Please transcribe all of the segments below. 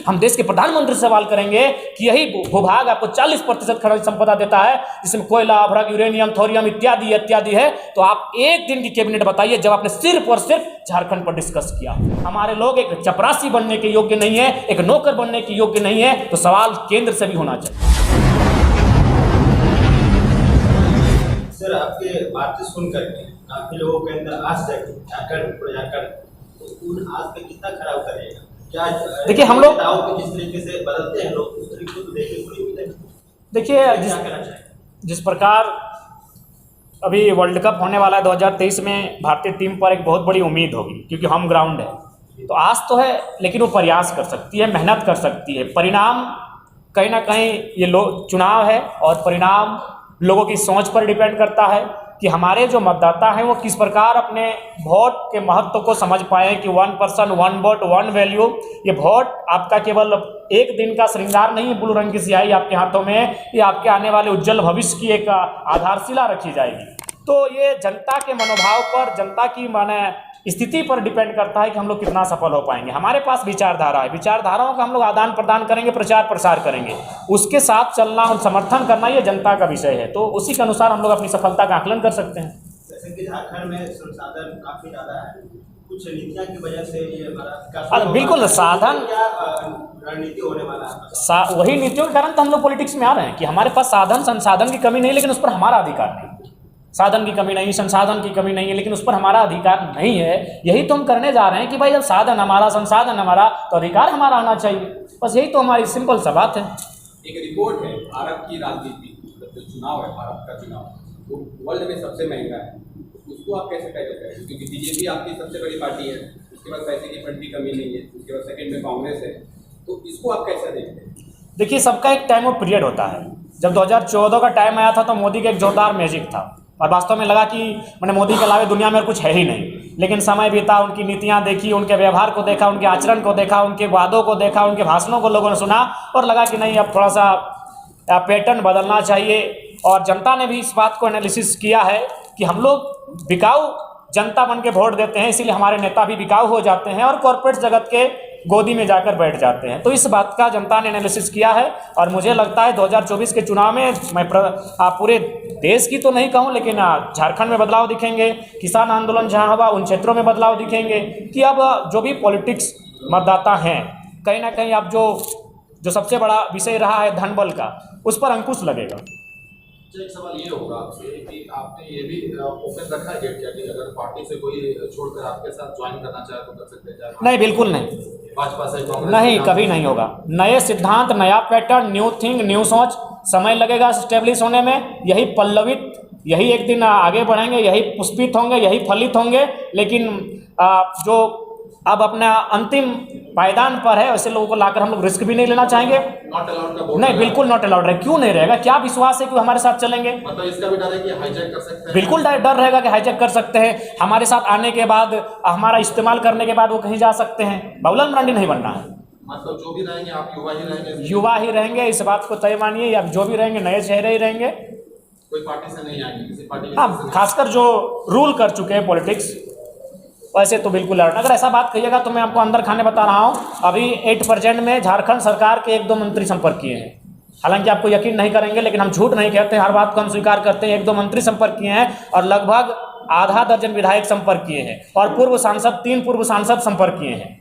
हम देश के प्रधानमंत्री से सवाल करेंगे कि यही भूभाग आपको 40% खनिज संपदा देता है, जिसमें कोयला, अभ्रक, यूरेनियम, थोरियम इत्यादि इत्यादि है, तो आप एक दिन की कैबिनेट बताइए जब आपने सिर्फ और सिर्फ झारखंड पर डिस्कस किया। हमारे लोग एक चपरासी बनने के योग्य नहीं है, एक नौकर बनने के योग्य नहीं है, तो सवाल केंद्र से भी होना चाहिए। सर, आपके बातें सुनकर काफी लोगों के अंदर आस जागी झारखंड तो उन आस पे कितना खराब करेगा? क्या देखिए हम लोग जिस तरीके से बदलते हैं लोग उस तरीके को देखने को नहीं मिलेगा। देखिए जिस प्रकार अभी वर्ल्ड कप होने वाला है 2023 में, भारतीय टीम पर एक बहुत बड़ी उम्मीद होगी क्योंकि होम ग्राउंड है, तो आस तो है, लेकिन वो प्रयास कर सकती है, मेहनत कर सकती है। परिणाम कहीं ना कहीं ये चुनाव है और परिणाम लोगों की सोच पर डिपेंड करता है कि हमारे जो मतदाता हैं वो किस प्रकार अपने वोट के महत्व को समझ पाए कि 1 पर्सन 1 वोट 1 वैल्यू। ये वोट आपका केवल एक दिन का श्रृंगार नहीं है, ब्लू रंग की स्याही आपके हाथों में, ये आपके आने वाले उज्जवल भविष्य की एक आधारशिला रखी जाएगी। तो ये जनता के मनोभाव पर, जनता की माने स्थिति पर डिपेंड करता है कि हम लोग कितना सफल हो पाएंगे। हमारे पास विचारधारा है, विचारधाराओं का हम लोग आदान प्रदान करेंगे, प्रचार प्रसार करेंगे, उसके साथ चलना और समर्थन करना ये जनता का विषय है, तो उसी के अनुसार हम लोग अपनी सफलता का आकलन कर सकते हैं। जैसे कि झारखंड में संसाधन काफी ज्यादा है, कुछ नीतियां की वजह से ये हमारा बिल्कुल साधन, क्या रणनीति होने वाला है? वही नीतियों के कारण तो हम लोग पॉलिटिक्स में आ रहे हैं कि हमारे पास साधन संसाधन की कमी नहीं, लेकिन उस पर हमारा अधिकार नहीं। साधन की कमी नहीं, संसाधन की कमी नहीं है, लेकिन उस पर हमारा अधिकार नहीं है। यही तो हम करने जा रहे हैं कि भाई जब साधन हमारा, संसाधन हमारा, तो अधिकार हमारा आना चाहिए। बस यही तो हमारी सिंपल सा बात है। एक रिपोर्ट है, भारत की राजनीति, जो चुनाव है, भारत का चुनाव वो वर्ल्ड में सबसे महंगा है, उसको आप कैसे टैकल करेंगे? क्योंकि बीजेपी आपकी सबसे बड़ी पार्टी है, उसके बाद पैसे की फंड की कमी नहीं है, उसके बाद सेकंड में कांग्रेस है, तो इसको आप कैसे देखते हैं? देखिए सबका एक टाइम और पीरियड होता है। जब 2014 का टाइम आया था तो मोदी का एक जोरदार मैजिक था और वास्तव में लगा कि मैंने मोदी के अलावे दुनिया में और कुछ है ही नहीं। लेकिन समय बीता, उनकी नीतियां देखी, उनके व्यवहार को देखा, उनके आचरण को देखा, उनके वादों को देखा, उनके भाषणों को लोगों ने सुना और लगा कि नहीं, अब थोड़ा सा पैटर्न बदलना चाहिए। और जनता ने भी इस बात को एनालिसिस किया है कि हम लोग बिकाऊ जनता बन के वोट देते हैं, इसीलिए हमारे नेता भी बिकाऊ हो जाते हैं और कॉर्पोरेट जगत के गोदी में जाकर बैठ जाते हैं। तो इस बात का जनता ने एनालिसिस किया है और मुझे लगता है 2024 के चुनाव में मैं पूरे देश की तो नहीं कहूँ, लेकिन झारखंड में बदलाव दिखेंगे। किसान आंदोलन जहाँ हुआ उन क्षेत्रों में बदलाव दिखेंगे कि अब जो भी पॉलिटिक्स मतदाता हैं, कहीं ना कहीं अब जो सबसे बड़ा विषय रहा है धन बल का, उस पर अंकुश लगेगा। एक सवाल ये होगा आपसे कि आपने ये भी ओपन रखा है गेट क्या कि अगर पार्टी से कोई छोड़कर आपके साथ ज्वाइन करना चाहे तो कर सकते हैं? नहीं, बिल्कुल नहीं, भाजपा से नहीं, कभी नहीं होगा। नए सिद्धांत, नया पैटर्न, न्यू थिंग, न्यू सोच, समय लगेगा स्टेब्लिश होने में। यही पल्लवित, यही एक दिन आगे बढ़ेंगे, यही पुष्पित होंगे, यही फलित होंगे। लेकिन जो अब अपना अंतिम पायदान पर है, ऐसे लोगों को लाकर हम लोग रिस्क भी नहीं लेना चाहेंगे। नॉट अलाउड का बोर्ड नहीं, बिल्कुल नॉट अलाउड है। क्यों नहीं रहेगा? क्या विश्वास है कि हमारे साथ चलेंगे? मतलब इसका भी डर है कि हाईजैक कर सकते हैं? बिल्कुल डर रहेगा कि हाईजैक कर सकते हैं। हमारे साथ आने के बाद, हमारा इस्तेमाल करने के बाद वो कहीं जा सकते हैं। बाबूलाल मरांडी नहीं बनना है। मतलब जो भी रहेंगे आप युवा ही रहेंगे? युवा ही रहेंगे, इस बात को तय मानिए। या जो भी रहेंगे नए चेहरे ही रहेंगे, कोई पार्टी से नहीं आएंगे, किसी पार्टी हाँ, खासकर जो रूल कर चुके हैं पॉलिटिक्स, वैसे तो बिल्कुल लड़ना। अगर ऐसा बात कहिएगा तो मैं आपको अंदर खाने बता रहा हूँ, अभी 8% में झारखंड सरकार के 1-2 मंत्री संपर्क किए हैं। हालांकि आपको यकीन नहीं करेंगे, लेकिन हम झूठ नहीं कहते, हर बात को हम स्वीकार करते हैं। 1-2 मंत्री संपर्क किए हैं और लगभग आधा दर्जन विधायक संपर्क किए हैं और 3 पूर्व सांसद संपर्क किए हैं।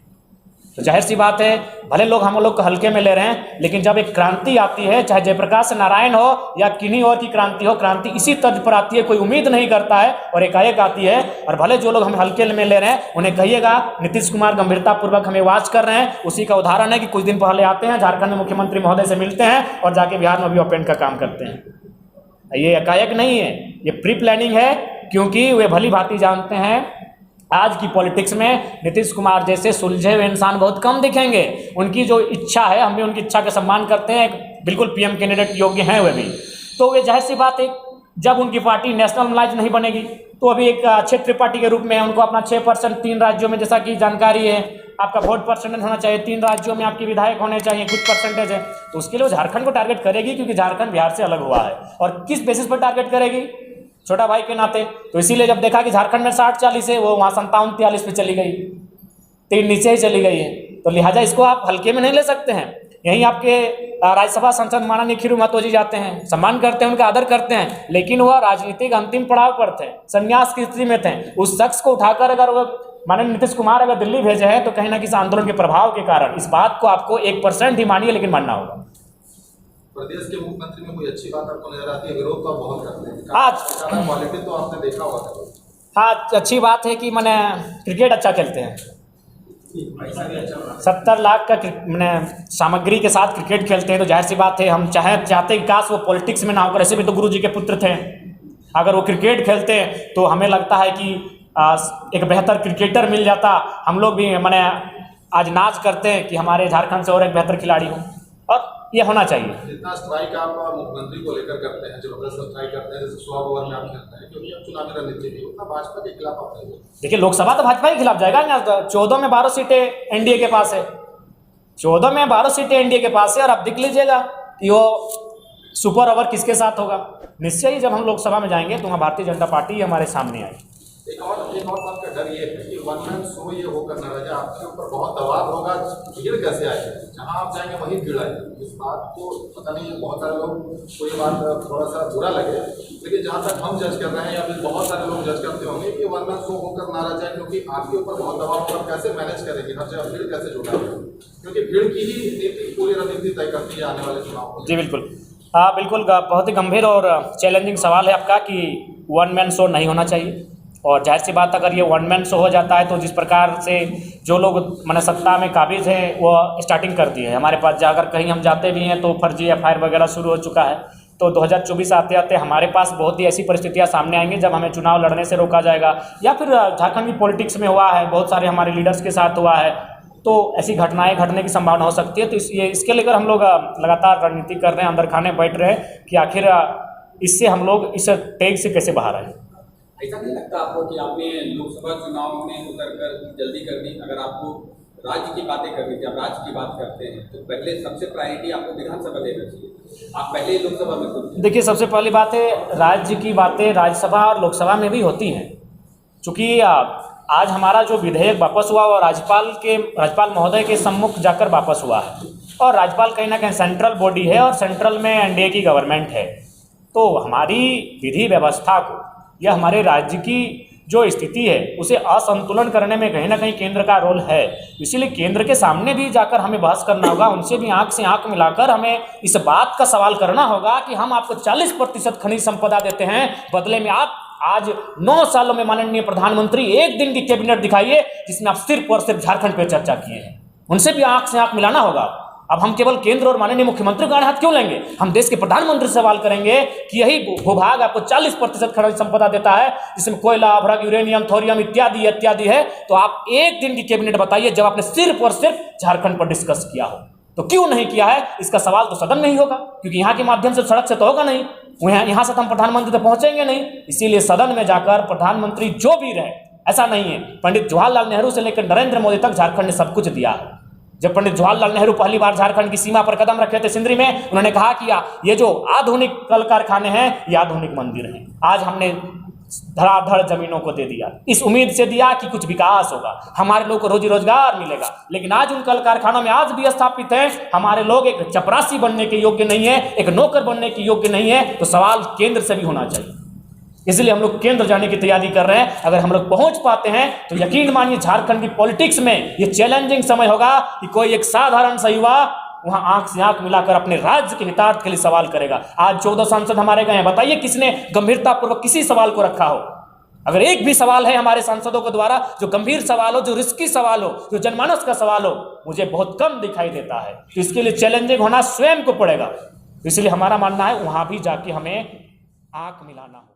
तो जाहिर सी बात है, भले लोग हम लोग को हल्के में ले रहे हैं, लेकिन जब एक क्रांति आती है, चाहे जयप्रकाश नारायण हो या किन्हीं और की क्रांति हो, क्रांति इसी तर्ज पर आती है। कोई उम्मीद नहीं करता है और एकाएक आती है। और भले जो लोग हम हल्के में ले रहे हैं, उन्हें कहिएगा नीतीश कुमार गंभीरतापूर्वक हमें वाच कर रहे हैं। उसी का उदाहरण है कि कुछ दिन पहले आते हैं, झारखंड में मुख्यमंत्री महोदय से मिलते हैं और जाके बिहार में भी ओपन का काम करते हैं। ये एकाएक नहीं है, ये प्री प्लानिंग है, क्योंकि वे भली भांति जानते हैं आज की पॉलिटिक्स में नीतीश कुमार जैसे सुलझे हुए इंसान बहुत कम दिखेंगे। उनकी जो इच्छा है, हम भी उनकी इच्छा का सम्मान करते हैं, बिल्कुल पीएम कैंडिडेट योग्य हैं वे भी। तो वे जाहिर सी बात है, जब उनकी पार्टी नेशनलाइज नहीं बनेगी तो अभी एक क्षेत्रीय पार्टी के रूप में उनको अपना 6% 3 राज्यों में, जैसा कि जानकारी है, आपका वोट परसेंटेज होना चाहिए, 3 राज्यों में आपके विधायक होने चाहिए, कुछ परसेंटेज है। तो उसके लिए वो झारखंड को टारगेट करेगी, क्योंकि झारखंड बिहार से अलग हुआ है। और किस बेसिस पर टारगेट करेगी? छोटा भाई के नाते। तो इसीलिए जब देखा कि झारखंड में 60-40 है, वो वहाँ 57-43 पे चली गई, 3 नीचे ही चली गई है। तो लिहाजा इसको आप हल्के में नहीं ले सकते हैं। यहीं आपके राज्यसभा सांसद माननीय खीरू महतो जी जाते हैं, सम्मान करते हैं, उनका आदर करते हैं, लेकिन वह राजनीतिक अंतिम पड़ाव पर थे, संन्यास की स्थिति में थे। उस शख्स को उठाकर अगर वह माननीय नीतीश कुमार अगर दिल्ली भेजे हैं तो कहीं ना किसी आंदोलन के प्रभाव के कारण इस बात को आपको 1% ही मानिए लेकिन मानना होगा। प्रदेश के मुख्यमंत्री में कोई अच्छी बात आपको नजर आती है? विरोध तो आप बहुत करते हैं, हाँ क्वालिटी तो आपने देखा होगा। हाँ, अच्छी बात है कि मैंने क्रिकेट अच्छा खेलते हैं। 70 लाख का मैंने सामग्री के साथ क्रिकेट खेलते हैं तो जाहिर सी बात है हम चाहते कि काश वो पॉलिटिक्स में ना होकर, ऐसे भी तो गुरु जी के पुत्र थे, अगर वो क्रिकेट खेलते हैं तो हमें लगता है कि एक बेहतर क्रिकेटर मिल जाता। हम लोग भी मैंने आज नाज करते हैं कि हमारे झारखंड से और एक बेहतर खिलाड़ी हो, और ये होना चाहिए। जितना स्ट्राइक आप मुख्यमंत्री को लेकर करते हैं, जबरदस्त स्ट्राइक करते हैं, जैसे 100 ओवर में आप खेलते हैं, क्योंकि अब चुनावी रणनीति भी उतना भाजपा के खिलाफ आप नहीं। देखिए लोकसभा तो भाजपा के खिलाफ जाएगा ना, 14 में 12 सीटें एनडीए के पास है, 14 में 12 सीटें एनडीए के पास है, और अब देख लीजिएगा कि वो सुपर ओवर किसके साथ होगा। निश्चय ही जब हम लोकसभा में जाएंगे तो वहाँ भारतीय जनता पार्टी हमारे सामने आएगी। एक और बात का डर ये है कि वन मैन शो ये होकर न रह जाए, आपके ऊपर बहुत दबाव होगा, भीड़ कैसे आएगी, जहाँ आप जाएंगे वहीं भीड़ आएगी। इस बात को पता नहीं, बहुत सारे लोग को ये बात थोड़ा सा बुरा लगे, लेकिन जहाँ तक हम जज कर रहे हैं या फिर बहुत सारे लोग जज करते होंगे कि वन मैन शो होकर ना रह जाए, क्योंकि आपके ऊपर बहुत दबाव होगा। कैसे मैनेज करेंगे, हर जगह भीड़ कैसे जुटाएंगे, क्योंकि भीड़ की ही नीति पूरी रणनीति तय करती है आने वाले चुनाव को। जी बिल्कुल, हाँ बिल्कुल, बहुत ही गंभीर और चैलेंजिंग सवाल है आपका कि वन मैन शो नहीं होना चाहिए। और जाहिर सी बात, अगर ये वन मैन शो हो जाता है तो जिस प्रकार से जो लोग मैंने सत्ता में काबिज हैं वो स्टार्टिंग कर दिए है। हमारे पास जाकर कहीं हम जाते भी हैं तो फर्जी FIR वगैरह शुरू हो चुका है। तो 2024 आते आते हमारे पास बहुत ही ऐसी परिस्थितियां सामने आएंगी जब हमें चुनाव लड़ने से रोका जाएगा, या फिर झारखंड की पॉलिटिक्स में हुआ है, बहुत सारे हमारे लीडर्स के साथ हुआ है, तो ऐसी घटनाएं घटने की संभावना हो सकती है। तो इसके लेकर हम लोग लगातार रणनीति कर रहे हैं, अंदर खाने बैठ रहे हैं कि आखिर इससे हम लोग इस टैग से कैसे बाहर आए। ऐसा नहीं लगता आपको कि आपने लोकसभा चुनाव में उतरकर जल्दी कर दी? अगर आपको राज्य की बातें करनी थी, आप राज्य की बात करते हैं, तो पहले सबसे प्रायोरिटी आपको विधानसभा देना चाहिए। आप पहले लोकसभा में खुद देखिए, सबसे पहली बात है, राज्य की बातें राज्यसभा और लोकसभा में भी होती हैं। चूँकि आज हमारा जो विधेयक वापस हुआ वो राज्यपाल महोदय के सम्मुख जाकर वापस हुआ है, और राज्यपाल कहीं ना कहीं सेंट्रल बॉडी है और सेंट्रल में एनडीए की गवर्नमेंट है। तो हमारी विधि व्यवस्था को या हमारे राज्य की जो स्थिति है उसे असंतुलन करने में कहीं ना कहीं केंद्र का रोल है। इसीलिए केंद्र के सामने भी जाकर हमें बहस करना होगा, उनसे भी आंख से आंख मिलाकर हमें इस बात का सवाल करना होगा कि हम आपको 40% खनिज संपदा देते हैं, बदले में आप आज 9 सालों में माननीय प्रधानमंत्री एक दिन की कैबिनेट दिखाइए जिसमें आप सिर्फ और सिर्फ झारखंड पे चर्चा किए हैं। उनसे भी आंख से आंख मिलाना होगा। अब हम केवल केंद्र और माननीय मुख्यमंत्री का हाथ क्यों लेंगे? हम देश के प्रधानमंत्री से सवाल करेंगे कि यही भूभाग आपको 40% खनिज संपदा देता है, जिसमें कोयला, अभ्रक, यूरेनियम, थोरियम इत्यादि इत्यादि है, तो आप एक दिन की कैबिनेट बताइए जब आपने सिर्फ और सिर्फ झारखंड पर डिस्कस किया हो। तो क्यों नहीं किया है, इसका सवाल तो सदन में ही होगा, क्योंकि यहाँ के माध्यम से सड़क से तो होगा नहीं, यहाँ से तो हम प्रधानमंत्री तक पहुंचेंगे नहीं। इसीलिए सदन में जाकर प्रधानमंत्री जो भी रहे, ऐसा नहीं है, पंडित जवाहरलाल नेहरू से लेकर नरेंद्र मोदी तक झारखंड ने सब कुछ दिया है। जब पंडित जवाहरलाल नेहरू पहली बार झारखंड की सीमा पर कदम रखे थे सिंदरी में, उन्होंने कहा कि ये जो आधुनिक कल कारखाने हैं ये आधुनिक मंदिर हैं। आज हमने धड़ाधड़ जमीनों को दे दिया, इस उम्मीद से दिया कि कुछ विकास होगा, हमारे लोग को रोजी रोजगार मिलेगा, लेकिन आज उन कल कारखानों में आज भी स्थापित है हमारे लोग एक चपरासी बनने के योग्य नहीं है, एक नौकर बनने के योग्य नहीं है। तो सवाल केंद्र से भी होना चाहिए। इसलिए हम लोग केंद्र जाने की तैयारी कर रहे हैं। अगर हम लोग पहुंच पाते हैं तो यकीन मानिए झारखंड की पॉलिटिक्स में ये चैलेंजिंग समय होगा कि कोई एक साधारण सा युवा वहां आंख से आंख मिलाकर अपने राज्य के हितार्थ के लिए सवाल करेगा। आज 14 सांसद हमारे गए हैं, बताइए किसने गंभीरतापूर्वक किसी सवाल को रखा हो? अगर एक भी सवाल है हमारे सांसदों के द्वारा जो गंभीर सवाल हो, जो रिस्की सवाल हो, जो जनमानस का सवाल हो, मुझे बहुत कम दिखाई देता है। तो इसके लिए चैलेंजिंग होना स्वयं को पड़ेगा। इसलिए हमारा मानना है वहां भी जाके हमें आंख मिलाना हो।